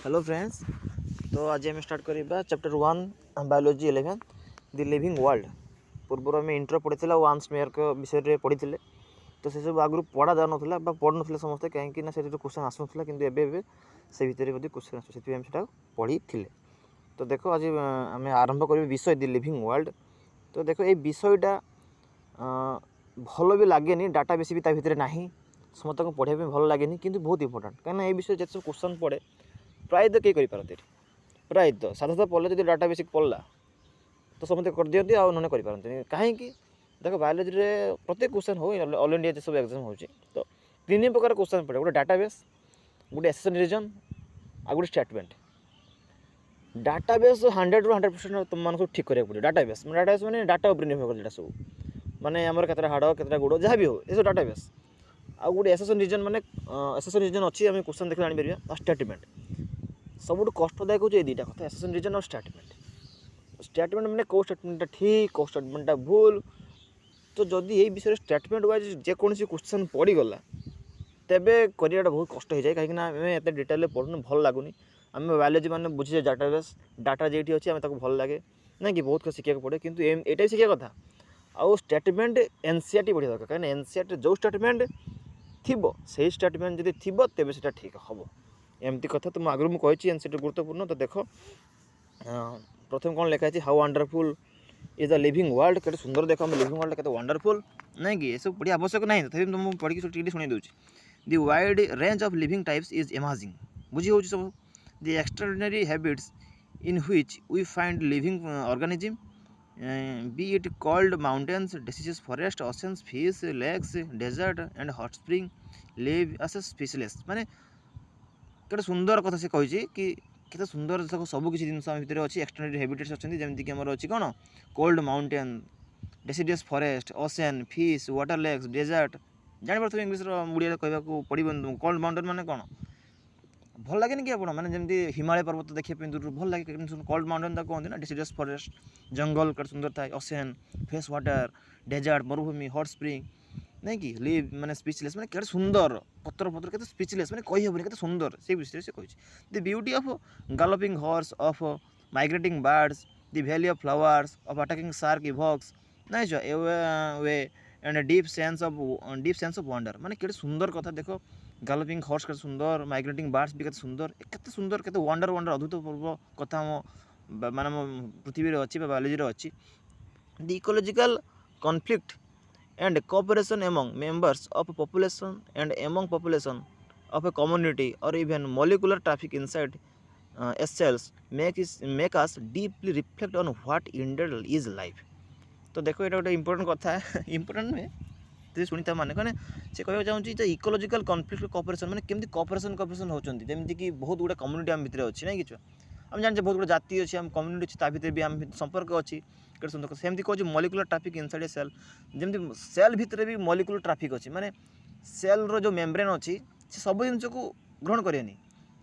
Hello friends. तो आज आम स्टार्ट करवा चैप्टर 1 बायोलॉजी 11 दि लिविंग वर्ल्ड। पूर्व आम इंट्रो पढ़ी वान स्मेयर विषय में पढ़ी तो से सब आगु पढ़ा जा ना पढ़ ना समस्ते कहीं क्वेश्चन आसूला कि से भितर क्वेश्चन आसा पढ़ी। तो देखो आज आम आरंभ कर विषय दि लिविंग वर्ल्ड। तो देखो ये विषयटा भल भी लगे डाटा बेसी भी भितर ना समस्त को पढ़ाई भल लगे कि बहुत इंपोर्टाट कहीं ये विषय जिते सब क्वेश्चन पढ़े प्राय तो कई पारती प्राय तो साधारणतः पढ़ले जो डाटा बेसिक पढ़ला तो समझते कर दिखती आ ना करें कहीं देखो बायोलॉजी रे प्रत्येक क्वेश्चन हो ऑल इंडिया सब एग्जाम हो तो तीन प्रकार क्वेश्चन पड़े गोटे डाटाबेस गोटे एसेसन रीजन आ गोटे स्टेटमेंट। डाटाबेस 100 ରୁ 100% तुम मान ठीक करा पड़े। डाटाबेस मैंने डाटा उपर निर्भर कर सब माने आमर केतटा हाड़ केतटा गोड़ जहाँ भी हो ये सब डाटाबेस आ गोटे एसेसन रीजन माने एसेसन रीजन अच्छी आम क्वेश्चन देख जापर। स्टेटमेंट सबुठ कष्टदायक हो दुईटा कथा एसेसन रीजन और स्टेटमेंट। स्टेटमेंट मैंने कौ स्टेटमेंटा ठीक कौ स्टेटमेंटा भूल तो जदि ये विषय स्टेटमेंट वाइज जेकोसी क्वेश्चन पड़गला तेबे करियाटा बहुत कष्ट हो जाए कहीं एत डिटेल पढ़ुन भल लगुनि। आम बायोलॉजी मैंने बुझे डाटाबेस डाटा जेटी अच्छी आम भल लगे ना कि बहुत कुछ शिखा पड़े कि यहाँ शिखा कथा आउ स्टेटमेंट एनसीईआरटी पढ़ा दरकार कहीं एनसीईआरटी जो स्टेटमेंट थी से स्टेटमेंट जब थी तेज से ठीक हम एमती कथा। तो आगुरी मुझे एनसीईआरटी गुरुत्वपूर्ण। तो देख प्रथम कौन लिखाई how wonderful is the living world के सुंदर देख लिविंग वर्ल्ड के वंडरफुल नहीं कि ये सब पढ़ी आवश्यक नहीं तथा तुम पढ़ी टी शुणी दूसरी the wide range of living types is amazing बुझी हो सब the extraordinary habits in which we find living organism be it called mountains, deciduous forest, oceans, fish, lakes, desert and hot spring live as a species माने केटे सुंदर कथा से कही कि केते सुंदर सब किसी जिन भितर अच्छी एक्सटेंडेड हैबिटेट्स अच्छा जमीक आम अच्छी कौन cold mountain deciduous forest ocean fish water lakes desert जापर इंग्लीश मुड़िया कहवाक पड़ो। कोल्ड माउंटेन माने कौन भल लगे कि आप जमी हिमालय पर्वत देखिए दूर भल लगे कोल्ड माउंटेन तक कहते ना डेसिडियस फॉरेस्ट जंगल के सुंदर था ओशन फ्रेश वाटर डेजर्ट मरुभूमि हॉट स्प्रिंग नहीं कि लिव माने स्पीचलेस माने केते सुंदर पत्र पत्र के स्पीचलेस माने कही हेबनी के सुंदर से विषय से कही the beauty of galloping horse of migrating birds the valley of flowers of attacking shark evokes नहीं वे and deep sense of wonder माने केते सुंदर कथा देखो गैलोपिंग हॉर्स के सुंदर माइग्रेटिंग बर्ड्स भी केते सुंदर केते वंडर वंडर अद्भुतपूर्व कथा माने पृथ्वी रे अच्छी बायोलॉजी रे अच्छी the ecological conflict and cooperation among members of a population and among population of a community or even molecular traffic inside cells make us deeply reflect on what indeed is life। तो देखो ये गोटे important कथा है important नुहे तो शुणी माने कहने से कहना चाहिए इकोलॉजिकल कॉन्फ्लिक्ट कोऑपरेशन माने केमती कोऑपरेशन होचंती जेमती कि बहुत गुडे कम्युनिटी आम भितर अच्छी नहीं कि आम जाने बहुत गुडे जाति अच्छी आम कम्युनिटी अच्छी ता भितर भी आम संपर्क अच्छी के सुंदर सेमती कहूँ molecular traffic inside a cell जमी सेल भितर भी मॉलिक्यूलर ट्रैफिक अच्छी माने सेल रो जो मेम्ब्रेन अच्छी से सब जिन को ग्रहण करेनि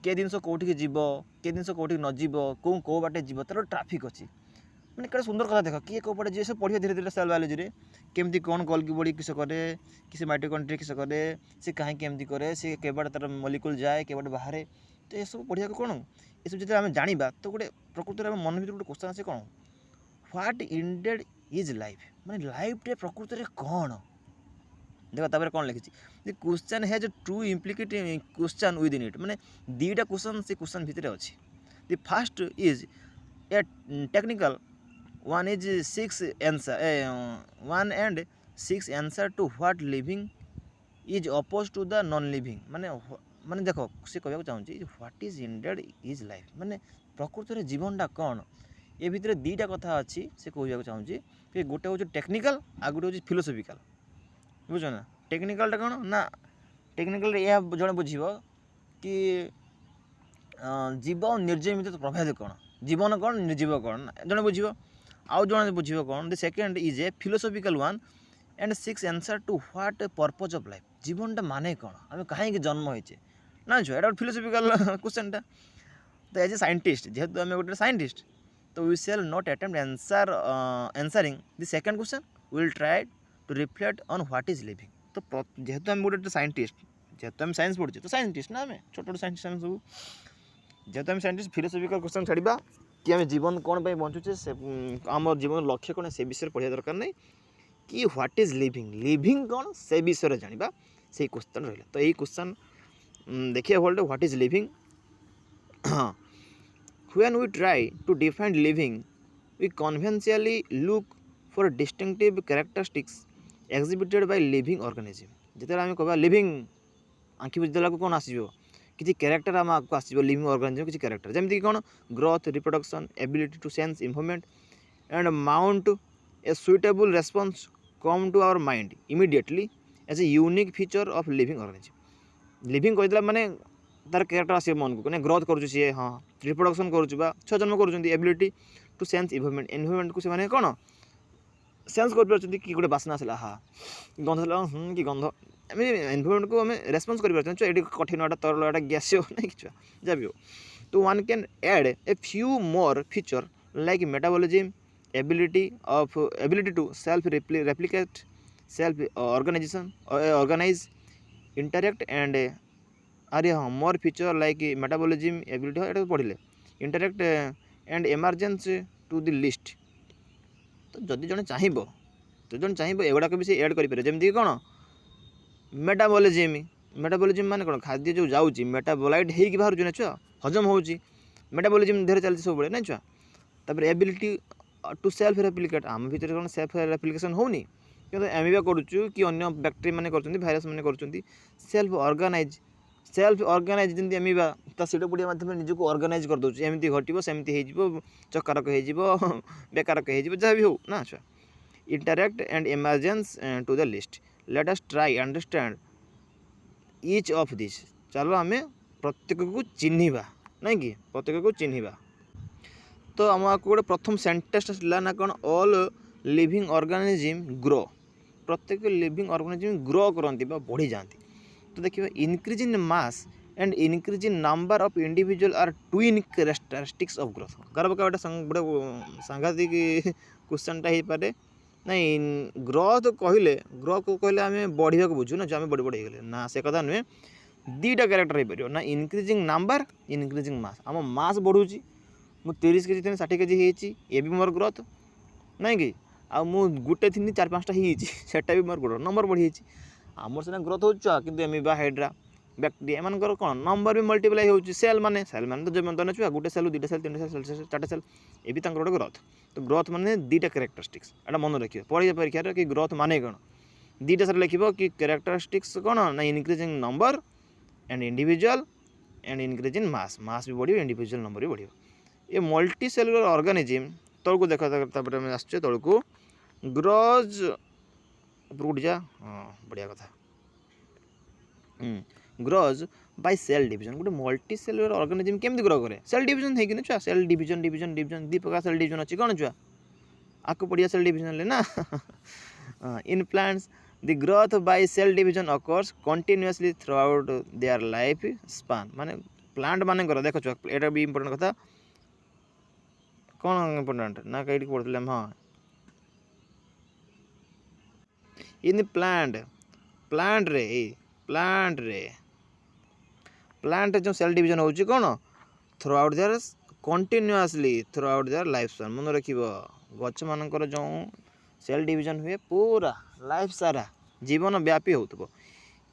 के जिन कौटिक जीव के जिन कौटिक न जीव कौ बाटे जीव तार ट्रैफिक अच्छी मैंने कड़े सुंदर कथा देख किए कौ पटे जी सब पढ़िए धीरे धीरे सेल बायोलॉजी रे केमती कौन गोल्गी बॉडी किस करे किसी माइटोकॉन्ड्रिया किस करे से कहीं केमती करे से के बाटे तार मॉलिक्यूल जाए के बाटे बाहर तो ये सब पढ़िया कौन ये सब जो आम जाना तो गोटे प्रकृति में मन भर गोटे क्वेश्चन आसे कौन व्हाट इंडेड इज लाइफ माने लाइफ टे प्रकृति में कौन देखो तापर कौन लिखी the question has to implicate question within it माने दीटा क्वेश्चन से क्वेश्चन भितर अच्छी the first is a technical one is 6 answer 1 and 6 answer to what living is opposed to the non living माने माने देखो से कहना चाहूँगी what is indeed is life माने प्रकृति में जीवनटा कौन ये भितर दीटा कथा अच्छी से कहना चाहूँगी कि गोटे हूँ टेक्निकल आ गोटे हूँ फिलोसफिकल बुझ ना टेक्निकलटा कौन ना टेक्निकल यह जड़े बुझ कि जीव और निर्जीव भितर प्रभेद कौन जीवन कौन निर्जीव कौन जड़े बुझ आउ जड़े बुझ कौन the second is a philosophical one and 6 answer to what purpose of life जीवनटा माने कौन आम कहीं जन्म होचे ना छो एटा फिलोसफिकल क्वेश्चनटा तो एज ए साइंटिस्ट जेहेतु आम गोटे साइंटिस्ट तो we shall not attempt answering the second question will try to reflect on what is living. तो जेहेतु आम गोटे साइंटिस्ट जेहेतु आम साइंस पढ़े तो साइंटिस्ट ना आम छोट छोट साइंटिस्ट आम सब जेहेतु आम साइंटिस्ट फिलोसफिकल क्वेश्चन छाड़ा कि आम जीवन कौन पर बंचुचे से आम जीवन लक्ष्य कौन से विषय पढ़ा दरकार नहीं कि व्हाट इज लिविंग लिविंग कौन से विषय जाना से क्वेश्चन रहा। तो यही क्वेश्चन देखिए world what is living. When we try to define living we conventionally look for distinctive characteristics exhibited by living organism. जिते आम कह लिविंग आँखि बुझीदेला कौन आसो किसी कैरेक्टर आम आगे आसो लिविंग ऑर्गेनिज्म किसी कैरेक्टर जमीक कौन growth reproduction ability to sense environment and mount a suitable response come to our mind immediately as a unique feature of living organism. Living कहला माने तार कैरेक्टर आस मन को ग्रोथ कर सी हाँ रिप्रोडक्शन कर छुआ जन्म कर ability to sense environment environment को से कौन सेंस कर कि गोटे बासना आसला हाँ गंध कि गंध आम इन्फॉर्मेंट को आम रेस्पन्स कर ये कठिन एटा तरल एटा गैसीय नहीं कि जहाँ भी हो। तो one can add a few more feature like metabolism ability to self replicate self organize interact and अरे हाँ more feature like metabolism ability ये पढ़ले interact and emergence to the list. तो जदि जड़े चाहिए एगुड़ाक भी से एड करें जमीक कौन मेटाबॉलिज्म माने कौन खाद्य जो जाऊँगी मेटाबोलाइट होगी बाहर ना छुआ हजम हो मेटाबॉलिज्म देह चलती सब ना छुआ। तापर एबिलिटी टू सेल्फ रेप्लिकेट आम भर कौन सेल्फ रेप्लिकेशन होनी कि एमिबा करुचु कि अन्य बैक्टेरिया मैंने भाइरस मैंने कर सेल्फ ऑर्गेनाइज जमी एमिबा ता सीटोपोडिया माध्यम निजक ऑर्गेनाइज कर दूसरी एमती घटो सेमती हो चकारक हो बेकारक हो जहाँ भी हो ना छुआ। Interact and emergence to the list let us try understand each of this. चलो आम प्रत्येक को चिन्हवा ना कि प्रत्येक को चिन्हवा। तो आम आपको गोटे प्रथम सेंटेंस आसला ना कौन ऑल लिविंग ऑर्गेनिज्म ग्रो प्रत्येक लिविंग ऑर्गेनिज्म ग्रो करती बढ़ी जाती। तो देखिए increase in mass and increase in number of individual are twin characteristics of growth. गर्व का गोटे सांघातिक क्वेश्चनटा हो पारे नहीं ग्रोथ कहले आम बढ़िया बुझू ना जो आम बड़ी बड़ी गले ना से कथा नुहे दीटा कैरेक्टर हो पार ना इंक्रीजिंग नंबर इंक्रीजिंग मास आम मास बढ़ुची मु 30 केजी थी 60 केजी ये भी मोर ग्रोथ नहीं कि आ गुटे थी 4-5टा होटा भी मोर ग्रोथ नंबर बढ़ी आमर सीना ग्रोथ हो कि एमिबा हाइड्रा बैक्टेरिया एम कौन नंबर भी मल्टीप्लाई हो सेल माने तो जमीन ना छुआ गोटे सेल 2टा सेल 3टा सेल 4टा सेल ये भी गोटे ग्रोथ। तो ग्रोथ माने दीटा कैरेक्टरिस्टिक्स एटा मन रखिए पढ़िए परीक्षा कि ग्रोथ माने कौन दीटा सर लिख कि कैरेक्टरिस्टिक्स कौन ना increasing number and individual and increasing mass भी बढ़िया इंडिविजुअल नंबर भी बढ़िया। ये मल्टी सेलुलर ऑर्गेनिज्म तौक देख आसचे तौक ग्रोज उठ जा हाँ बढ़िया कथा ग्रोज बाय सेल डिवीजन। गोटे मल्टी सेलुलर ऑर्गेनिज्म केमती ग्रो करे सेल डिवीजन है कि छुआ सेल डिवीजन डिवीजन डिवीजन 2 प्रकार सेल डिवीजन अच्छी कौन छुआ आपको बढ़िया सेल डिवीजन ले ना in plants the growth by cell division occurs continuously throughout their life span. माने प्लांट मान देख छुआ एटा भी इंपोर्टेंट कथा कौन इंपोर्टेंट ना कहीं पढ़ते हाँ इन प्लांट जो सेल डिवीजन होची कौन throughout their continuously throughout their life span. मन रखिए गच मानकर जो सेल डिवीजन हुए पूरा लाइफ सारा जीवन व्यापी हो।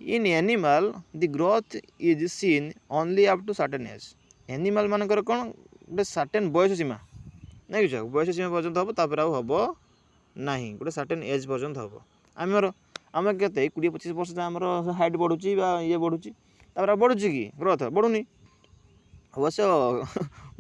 In animal the growth is seen only up to certain age. Animal मानकर कौन गोटे सर्टेन बयस सीमा नहीं कि बयस सीमा पर्यंत हम तापर हम ना गोटे सर्टेन एज पर्यंत हम आमर आम के 20-25 वर्ष आमर हाइट बढ़ुची ये बढ़ुची बढ़ुची कि ग्रोथ बढ़ुनी अवश्य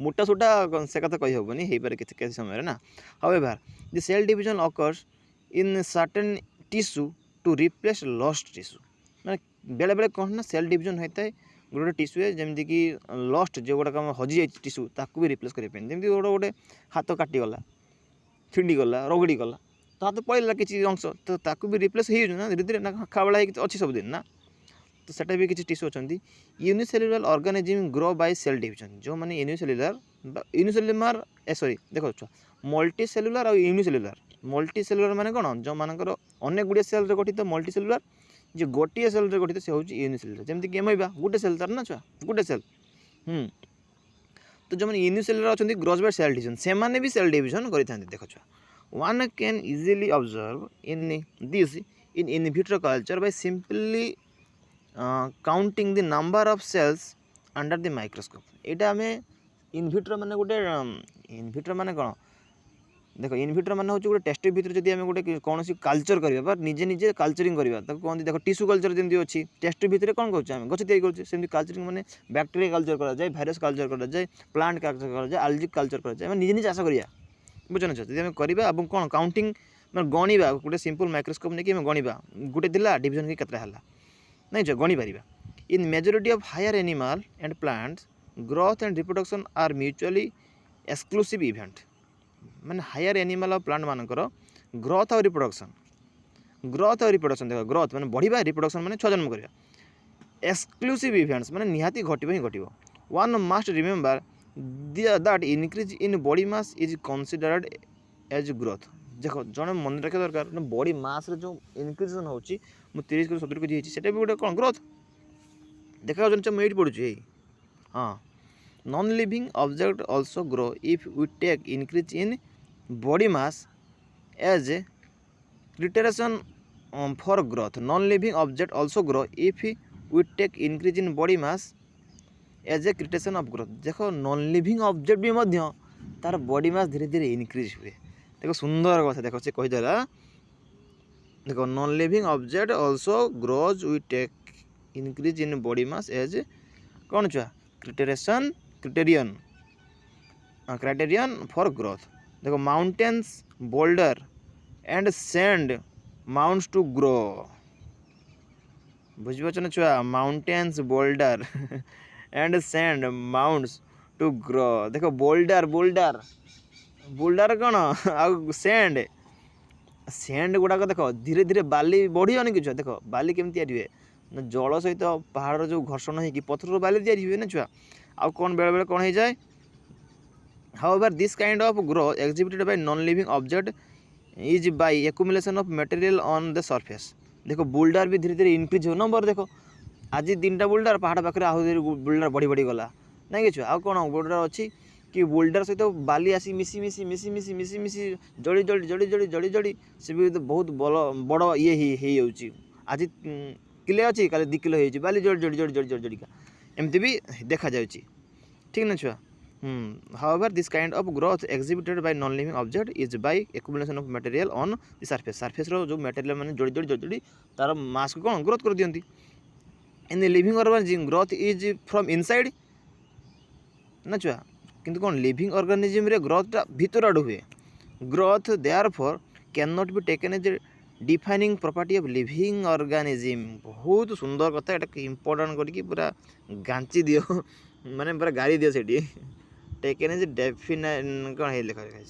मोटा सोटा से कथा कही हेबनी हो पारे किसी समय ना। However the cell division occurs in certain tissue to replace lost tissue. मैंने बेले बेले कौन ना सेल डिवीजन होता है गोटे टिश्यू है जमीक लॉस्ट जो गुड़ा हजि जाए टिश्यू ताकू भी रिप्लेस करनी जमी गोटे हाथ काटिगला छिंडीगला रगड़ीगला तो हाथ पड़ेगा किसी अंश तो ताकू भी रिप्लेस हो ना धीरे धीरे ना खाबड़ा अच्छी सबदिन ना। तो सेटा भी किसी टिश्यू अच्छा unicellular organism grow by cell division जो मैंने यूनिसेलुलर सॉरी देखो मल्टी सेलुलर और मल्टी सेलुलर माने कौन जो मानकर अनेक गुड़िया सेल गठित मल्टी सेलुलर जो गोटे सेल गठित से हूँ यूनिसेलुलर जमीक एमइबा गोटे सेल तार ना छुआ गोटे सेल तो जो यूनिसेलुलर अच्छा ग्रोथ बाय सेल डिविजन से भी सेल डिविजन करते देख छुआ one can easily observe in this in vitro culture by simply counting the number of sales under the microscope यहाँ आम इनविट्रो माने गोटे इनविट्रो माने कौन देख इनविट्रो माने हूँ गोटे टेस्ट भितर जब आम गोटे कौन कल्चर करवा निजे निजे कल्चरिंग करवा कहते देख टिश्यू कल्चर जमी अच्छी टेस्ट भितर कौन करें गछ तैयारी करें कल्चरिंग माने बैक्टेरिया कल्चर कराए भाइरस कल्चर कराए प्लांट कल्चर कराए आलजिक कल्चर कराए निजे निजे चाष करा बुझे जब आम करवा कौन काउंटिंग मैं गणवा गोटे सिंपल माइक्रोस्कोप नहीं कि गणवा गोटे दिला डिविजन की केतटा है नहीं जो गणी पार in majority of higher animal and plants growth and reproduction are mutually exclusive event माने हायर एनिमल और प्लांट मानकर ग्रोथ और रिप्रोडक्शन देख ग्रोथ माने बढ़िया रिप्रोडक्शन माने छुआ जन्म करवा एक्सक्लूसिव इवेंट्स माने निहाती घटिबो ही घटिबो one must remember that increase in body mass is considered as growth देख जड़े मन रखा दरकार बॉडी मास रे जो इनक्रीजेसन होची मु 30 के 70 के सेटा भी गोटे कौन ग्रोथ देखा मुझे पढ़ुची हाँ non living object also grow if we take increase in body mass as criterion for growth non living object also grow if we take increase in body mass as a criterion of growth देखो non living object भी मध्य तार body mass धीरे धीरे increase हुए देखो सुंदर कथा देखो से कहीदेला देखो non living object also grows we take increase in body mass as कौन छुआ क्राइटेरियन फॉर ग्रोथ देखो mountains boulder and sand mounds do grow बुझीपार ना छुआ mountains boulder and sand mounds do grow देखो बोल्डर बोल्डर बोल्डर कौन आउ sand गुड़ाक देख धीरे धीरे बाली बढ़ियोनी कि छुआ देख बाली केमती हुए जल सहित पहाड़ जो घर्षण हो पथर बाली तैयारी हुए ना छुआ आउ कौन बेले बेले कौन हो जाए however this kind of growth exhibited by non living object is by accumulation of material on the surface देखो बोल्डर भी धीरे धीरे इनक्रीज हो नंबर देखो आज 3टा बोल्डर पहाड़ पाखे आहु बोल्डर बढ़ी बढ़ी गला ना कि छुआ आउ कौन बोल्डर अच्छी कि बोल्डर सहित बाली आसी मिसी मिसी मिसी मिसी मिसी मिसी जड़ी जड़ी जड़ी जड़ी जड़ी जड़ी से भी बहुत बड़ ये हो आज किले अच्छी काले 2 किलो हो बाली जड़ी जड़ी जड़ी जड़ी जड़ी जड़िका एमती भी देखा जाउची ठीक ना छुआ however this kind of growth exhibited by non living object is by accumulation of material on the surface रो जो मटेरियल माने जोड़ी जोड़ी जोड़ी जोड़ी तार मास को कौन ग्रोथ कर दियंती in the living organism growth is from inside ना छुआ किंतु कौन लिविंग ऑर्गेनिज्म रे ग्रोथटा भीतर आड़ हुए growth therefore cannot be taken as defining property of living organism बहुत सुंदर कथा एटा इंपोर्टेंट करके पूरा गांची दियो माने पूरा गाड़ी दियो सेठी टेकन एज डेफिनाइन कौन है लिखा है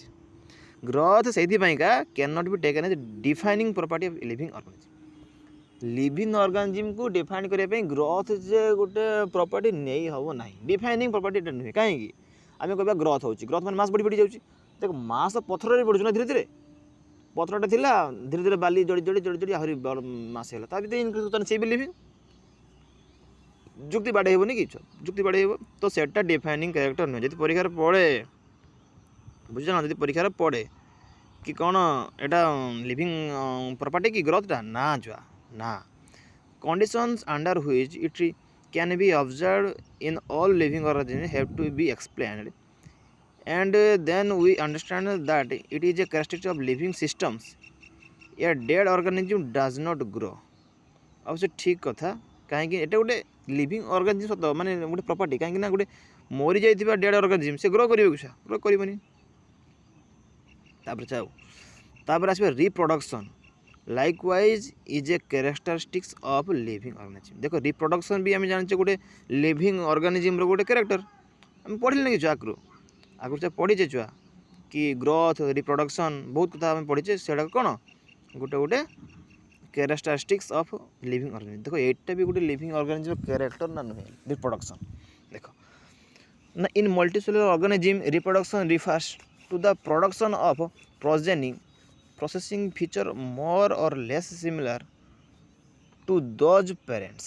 ग्रोथ से cannot be taken as defining property of living organism living organism को डिफाइन करने ग्रोथ जे गोटे प्रॉपर्टी नहीं हम ना डिफाइनिंग प्रॉपर्टी नुहे कहीं आम कह ग्रोथ हो ग्रोथ मैंने मास बढ़ी बढ़ी जाऊँगी देख मास पथर बढ़ुना धीरे धीरे पथरटा थिला धीरे धीरे बाली जड़ी जड़ी जड़ी जड़ी आहरी मास है ता भी इनक्रीज होता से भी लिविंग जुक्ति बाड़े कि जुक्ति बाड़े तो सेटा डिफाइनिंग कैरेक्टर नुहे जी परीक्षार पड़े बुझे ना जी परीक्षार पड़े कि कौन यहाँ लिविंग प्रॉपर्टी की ग्रोथटा ना जुआ ना conditions under which it can be observe in all living organism have to be explained and then we understand that it is a characteristic of living systems a dead organism does not grow अवश्य ठीक कथा कहीं एटा गोटे living organism सत माने गोटे property कहीं ना गोटे मरी जाइथिबा डेड ऑर्गेनिज्म से ग्रो करियो कि ग्रो करिवनी तापर आसबे reproduction likewise is a characteristics of living organism देखो रिप्रोडक्शन भी आम जाने गोटे लिविंग ऑर्गेनिज्म रो गोटे कैरेक्टर आम पढ़ले कि आगु आगुरी से पढ़ीचे छुआ कि ग्रोथ रिप्रोडक्शन बहुत कथा आम पढ़ीचे से कौन गोटे गोटे कैरेक्टरिस्टिक्स ऑफ लिविंग ऑर्गेनिज्म देखो एटा भी गोटे लिविंग ऑर्गेनिज्म कैरेक्टर ना नुहे रिप्रोडक्शन देखो ना in multicellular organism reproduction refers to the production of progeny possessing feature more or less similar to those parents.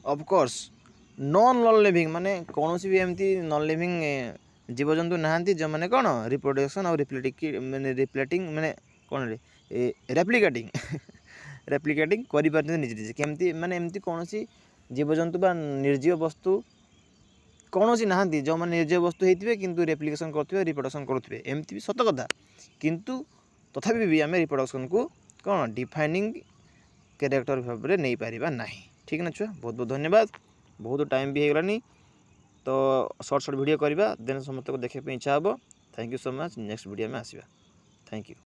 Of course non living माने कौन भी एमती नॉन लिविंग जीवजंतु नहांती जो मैंने कौन रिप्रोडक्शन और रिप्लेटिंग मैंने कौन रेप्लिकेटिंग रेप्लिकेटिंग करें निजे निजे केमती माने एमती कौन जीवजंतु बा निर्जीव वस्तु कौन नहांती जो मैंने निर्जीव वस्तु होते किंतु रेप्लिकेशन करुवे रिप्रोडक्शन करुवे एमती भी सत कथा किंतु तथापि भी आम रिप्रोडक्शन को कौन डिफाइनिंग कैरेक्टर भाव में नहीं पारिबा नहीं। ठीक ना छुआ, बहुत बहुत धन्यवाद। बहुत टाइम भी होगलानी तो शॉर्ट वीडियो करवा देन समस्त को देखा इच्छा हे। Thank you so much. Next video में आसवा। Thank you.